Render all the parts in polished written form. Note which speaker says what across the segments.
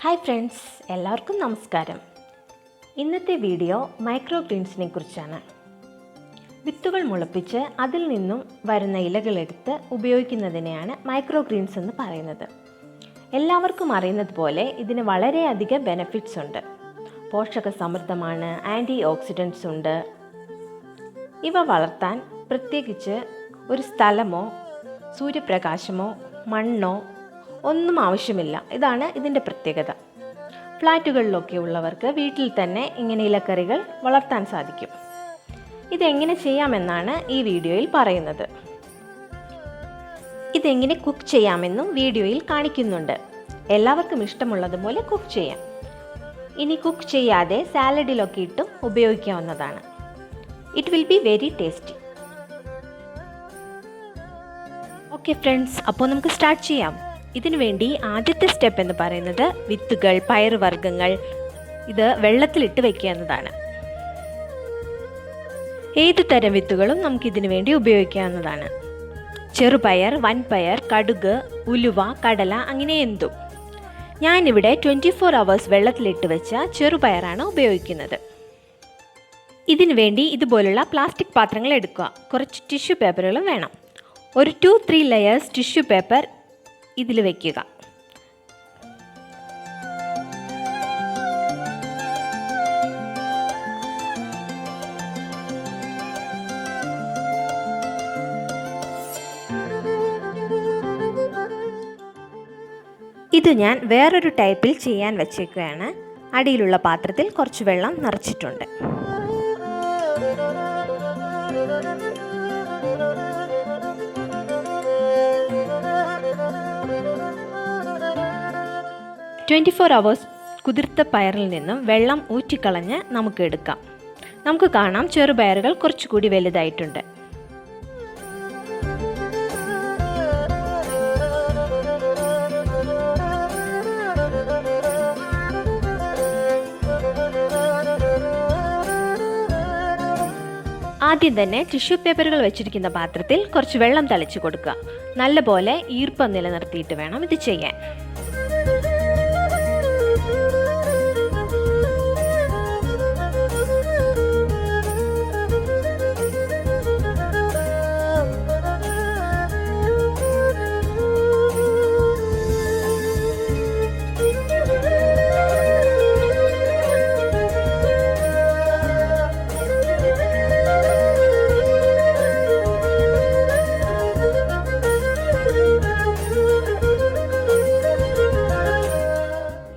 Speaker 1: Hi friends, എല്ലാവർക്കും നമസ്കാരം. ഇന്നത്തെ വീഡിയോ മൈക്രോഗ്രീൻസിനെ കുറിച്ചാണ്. വിത്തുകൾ മുളപ്പിച്ച് അതിൽ നിന്നും വരുന്ന ഇലകളെടുത്ത് ഉപയോഗിക്കുന്നതിനെയാണ് മൈക്രോഗ്രീൻസ് എന്ന് പറയുന്നത്. എല്ലാവർക്കും അറിയുന്നത് പോലെ ഇതിന് വളരെയധികം ബെനഫിറ്റ്സ് ഉണ്ട്. പോഷക സമൃദ്ധമാണ്, ആൻറ്റി ഓക്സിഡൻസ് ഉണ്ട്. ഇവ വളർത്താൻ പ്രത്യേകിച്ച് ഒരു സ്ഥലമോ സൂര്യപ്രകാശമോ മണ്ണോ ഒന്നും ആവശ്യമില്ല. ഇതാണ് ഇതിൻ്റെ പ്രത്യേകത. ഫ്ലാറ്റുകളിലൊക്കെ ഉള്ളവർക്ക് വീട്ടിൽ തന്നെ ഇങ്ങനെ ഇലക്കറികൾ വളർത്താൻ സാധിക്കും. ഇതെങ്ങനെ ചെയ്യാമെന്നാണ് ഈ വീഡിയോയിൽ പറയുന്നത്. ഇതെങ്ങനെ കുക്ക് ചെയ്യാമെന്നും വീഡിയോയിൽ കാണിക്കുന്നുണ്ട്. എല്ലാവർക്കും ഇഷ്ടമുള്ളതുപോലെ കുക്ക് ചെയ്യാം. ഇനി കുക്ക് ചെയ്യാതെ സാലഡിലൊക്കെ ഇട്ടും ഉപയോഗിക്കാവുന്നതാണ്. It will be very tasty. Okay friends, അപ്പോൾ നമുക്ക് സ്റ്റാർട്ട് ചെയ്യാം. ഇതിനു വേണ്ടി ആദ്യത്തെ സ്റ്റെപ്പ് എന്ന് പറയുന്നത് വിത്തുകൾ, പയറുവർഗ്ഗങ്ങൾ ഇത് വെള്ളത്തിലിട്ട് വെക്കുക എന്നതാണ്. ഏതു തരം വിത്തുകളും നമുക്കിതിനു വേണ്ടി ഉപയോഗിക്കാവുന്നതാണ്. ചെറുപയർ, വൻപയർ, കടുക്, ഉലുവ, കടല അങ്ങനെ എന്തും. ഞാനിവിടെ 24 hours വെള്ളത്തിലിട്ട് വെച്ച ചെറുപയറാണ് ഉപയോഗിക്കുന്നത്. ഇതിനു വേണ്ടി ഇതുപോലുള്ള പ്ലാസ്റ്റിക് പാത്രങ്ങൾ എടുക്കുക. കുറച്ച് ടിഷ്യൂ പേപ്പറുകളും വേണം. ഒരു 2-3 ലെയേഴ്സ് ടിഷ്യൂ പേപ്പർ ഇതിൽ വയ്ക്കുക. ഇത് ഞാൻ വേറൊരു ടൈപ്പിൽ ചെയ്യാൻ വച്ചേക്കുകയാണ്. അടിയിലുള്ള പാത്രത്തിൽ കുറച്ച് വെള്ളം നിറച്ചിട്ടുണ്ട്. hours കുതിർത്ത പയറിൽ നിന്നും വെള്ളം ഊറ്റിക്കളഞ്ഞ് നമുക്ക് എടുക്കാം. നമുക്ക് കാണാം ചെറുപയറുകൾ കുറച്ചുകൂടി വലുതായിട്ടുണ്ട്. ആദ്യം തന്നെ ടിഷ്യൂ പേപ്പറുകൾ വെച്ചിരിക്കുന്ന പാത്രത്തിൽ കുറച്ച് വെള്ളം തളിച്ചു കൊടുക്കുക. നല്ലപോലെ ഈർപ്പം നിലനിർത്തിയിട്ട് വേണം ഇത് ചെയ്യാൻ.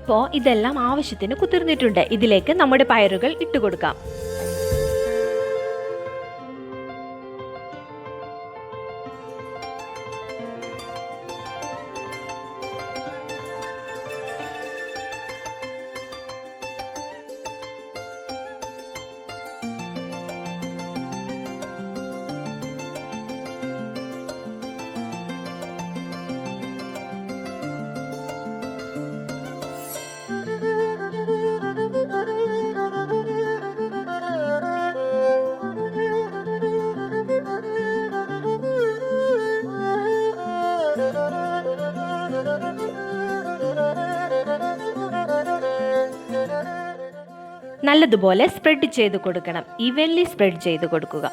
Speaker 1: ഇപ്പോൾ ഇതെല്ലാം ആവശ്യത്തിന് കുതിർന്നിട്ടുണ്ട്. ഇതിലേക്ക് നമ്മുടെ പയറുകൾ ഇട്ട് കൊടുക്കാം. നല്ലതുപോലെ സ്പ്രെഡ് ചെയ്ത് കൊടുക്കണം. ഈവൻലി സ്പ്രെഡ് ചെയ്ത് കൊടുക്കുക.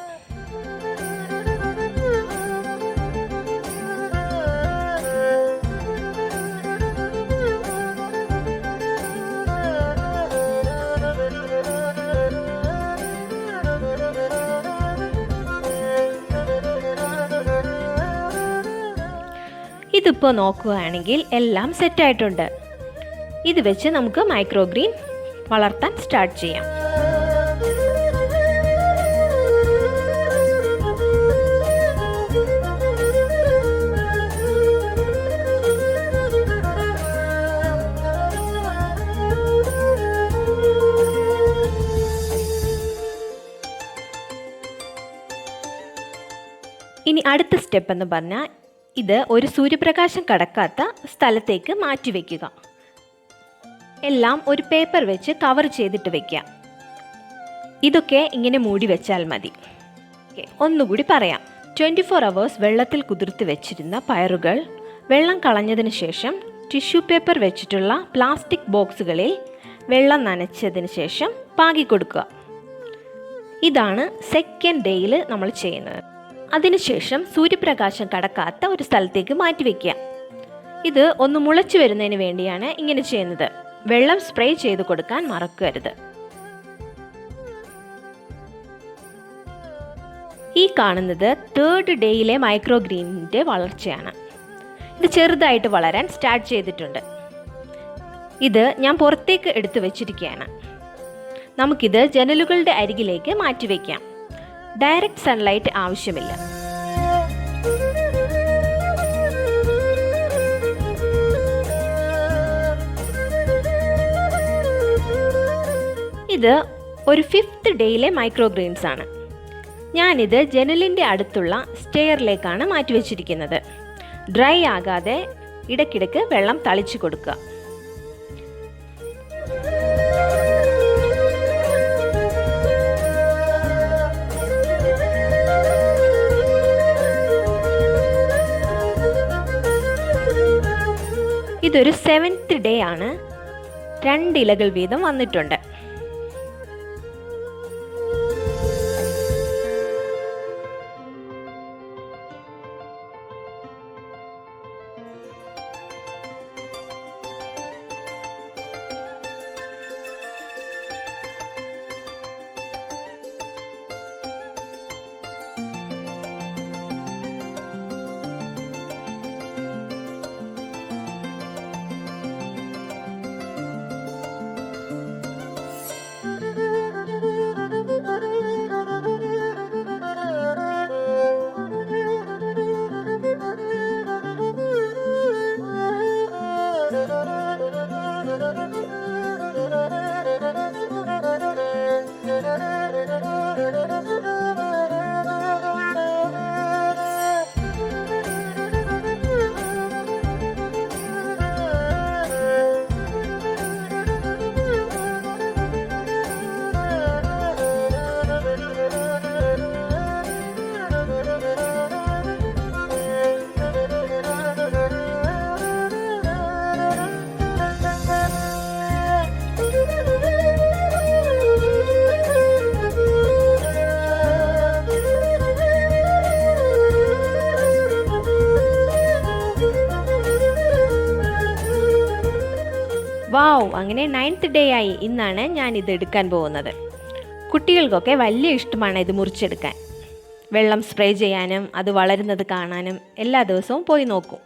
Speaker 1: ഇതിപ്പോൾ നോക്കുകയാണെങ്കിൽ എല്ലാം സെറ്റായിട്ടുണ്ട്. ഇത് വെച്ച് നമുക്ക് മൈക്രോഗ്രീൻ വളർത്താൻ സ്റ്റാർട്ട് ചെയ്യാം. ഇനി അടുത്ത സ്റ്റെപ്പ് എന്ന് പറഞ്ഞാൽ ഇത് ഒരു സൂര്യപ്രകാശം കടക്കാത്ത സ്ഥലത്തേക്ക് മാറ്റി വയ്ക്കുക. എല്ലാം ഒരു പേപ്പർ വെച്ച് കവർ ചെയ്തിട്ട് വയ്ക്കുക. ഇതൊക്കെ ഇങ്ങനെ മൂടി വെച്ചാൽ മതി. ഒന്നുകൂടി പറയാം. 24 hours വെള്ളത്തിൽ കുതിർത്ത് വെച്ചിരുന്ന പയറുകൾ വെള്ളം കളഞ്ഞതിന് ശേഷം ടിഷ്യൂ പേപ്പർ വെച്ചിട്ടുള്ള പ്ലാസ്റ്റിക് ബോക്സുകളിൽ വെള്ളം നനച്ചതിന് ശേഷം പാകി കൊടുക്കുക. ഇതാണ് സെക്കൻഡ് ഡേയിൽ നമ്മൾ ചെയ്യുന്നത്. അതിനുശേഷം സൂര്യപ്രകാശം കടക്കാത്ത ഒരു സ്ഥലത്തേക്ക് മാറ്റിവെക്കുക. ഇത് ഒന്ന് മുളച്ചു വരുന്നതിന് വേണ്ടിയാണ് ഇങ്ങനെ ചെയ്യുന്നത്. വെള്ളം സ്പ്രേ ചെയ്ത് കൊടുക്കാൻ മറക്കരുത്. ഈ കാണുന്നത് തേർഡ് ഡേയിലെ മൈക്രോഗ്രീനിൻ്റെ വളർച്ചയാണ്. ഇത് ചെറുതായിട്ട് വളരാൻ സ്റ്റാർട്ട് ചെയ്തിട്ടുണ്ട്. ഇത് ഞാൻ പുറത്തേക്ക് എടുത്തു വെച്ചിരിക്കുകയാണ്. നമുക്കിത് ജനലുകളുടെ അരികിലേക്ക് മാറ്റിവെക്കാം. ഡയറക്റ്റ് സൺലൈറ്റ് ആവശ്യമില്ല. ഇത് ഒരു 5th ഡേയിലെ മൈക്രോഗ്രീൻസ് ആണ്. ഞാനിത് ജനലിൻ്റെ അടുത്തുള്ള സ്റ്റെയറിലേക്കാണ് മാറ്റിവെച്ചിരിക്കുന്നത്. ഡ്രൈ ആകാതെ ഇടയ്ക്കിടയ്ക്ക് വെള്ളം തളിച്ചു കൊടുക്കുക. ഇതൊരു 7th ഡേ ആണ്. 2 ഇലകൾ വീതം വന്നിട്ടുണ്ട്. വാവ്, അങ്ങനെ 9th ഡേ ആയി. ഇന്നാണ് ഞാൻ ഇത് എടുക്കാൻ പോകുന്നത്. കുട്ടികൾക്കൊക്കെ വലിയ ഇഷ്ടമാണ് ഇത് മുറിച്ചെടുക്കാൻ. വെള്ളം സ്പ്രേ ചെയ്യാനും അത് വളരുന്നത് കാണാനും എല്ലാ ദിവസവും പോയി നോക്കും.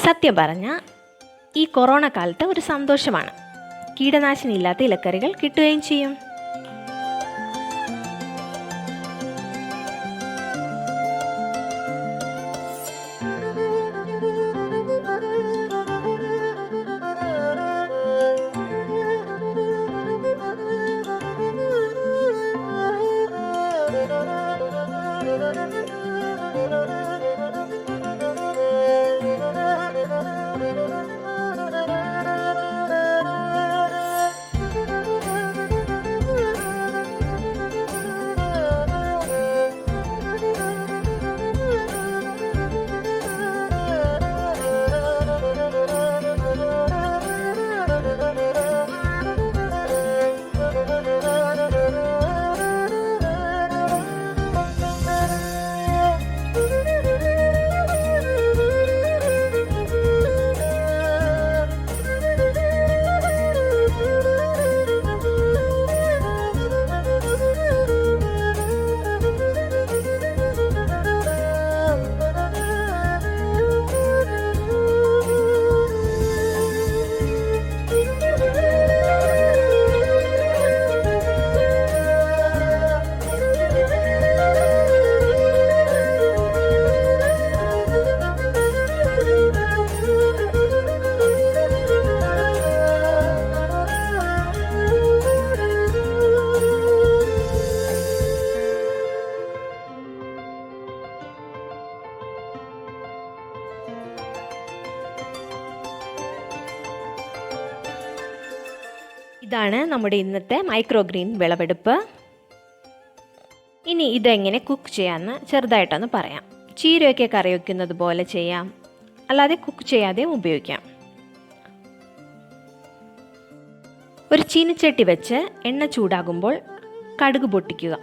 Speaker 1: സത്യം പറഞ്ഞാൽ ഈ കൊറോണ കാലത്ത് ഒരു സന്തോഷമാണ്. കീടനാശിനി ഇല്ലാത്ത ഇലക്കറികൾ കിട്ടുകയും ചെയ്യും. ഇതാണ് നമ്മുടെ ഇന്നത്തെ മൈക്രോഗ്രീൻ വിളവെടുപ്പ്. ഇനി ഇതെങ്ങനെ കുക്ക് ചെയ്യാമെന്ന് ചെറുതായിട്ടൊന്ന് പറയാം. ചീരയൊക്കെ കറി വയ്ക്കുന്നത് പോലെ ചെയ്യാം, അല്ലാതെ കുക്ക് ചെയ്യാതെ ഉപയോഗിക്കാം. ഒരു ചീനച്ചട്ടി വെച്ച് എണ്ണ ചൂടാകുമ്പോൾ കടുക് പൊട്ടിക്കുക.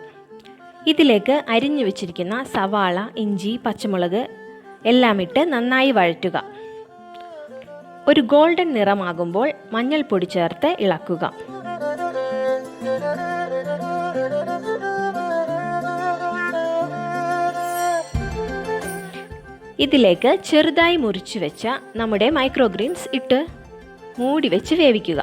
Speaker 1: ഇതിലേക്ക് അരിഞ്ഞു വെച്ചിരിക്കുന്ന സവാള, ഇഞ്ചി, പച്ചമുളക് എല്ലാം ഇട്ട് നന്നായി വഴറ്റുക. ഒരു ഗോൾഡൻ നിറമാകുമ്പോൾ മഞ്ഞൾപ്പൊടി ചേർത്ത് ഇളക്കുക. ഇതിലേക്ക് ചെറുതായി മുറിച്ചു വെച്ച നമ്മുടെ മൈക്രോഗ്രീൻസ് ഇട്ട് മൂടി വെച്ച് വേവിക്കുക.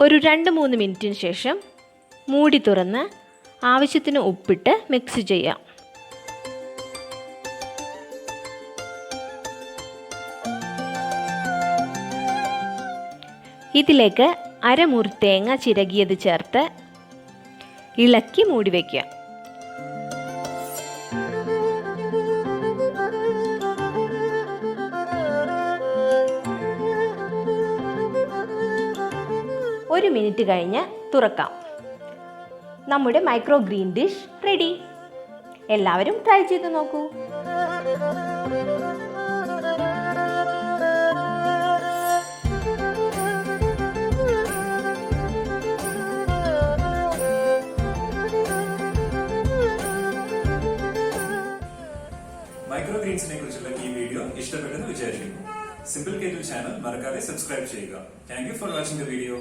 Speaker 1: ഒരു 2-3 മിനിറ്റിന് ശേഷം മൂടി തുറന്ന് ആവശ്യത്തിന് ഉപ്പിട്ട് മിക്സ് ചെയ്യാം. ഇതിലേക്ക് അരമുറി തേങ്ങ ചിരകിയത് ചേർത്ത് ഇളക്കി മൂടി വയ്ക്കുക. ഒരു മിനിറ്റ് കഴിഞ്ഞ് തുറക്കാം. നമ്മുടെ മൈക്രോ ഗ്രീൻ ഡിഷ് റെഡി. എല്ലാവരും ട്രൈ ചെയ്ത് നോക്കൂ.
Speaker 2: മൈക്രോഗ്രീൻസിനെ കുറിച്ചുള്ള ഈ വീഡിയോ ഇഷ്ടപ്പെട്ടെന്ന് വിചാരിക്കുന്നു. സിമ്പിൾ കേറ്റിൽ ചാനൽ മറക്കാതെ സബ്സ്ക്രൈബ് ചെയ്യുക. Thank you for watching the video.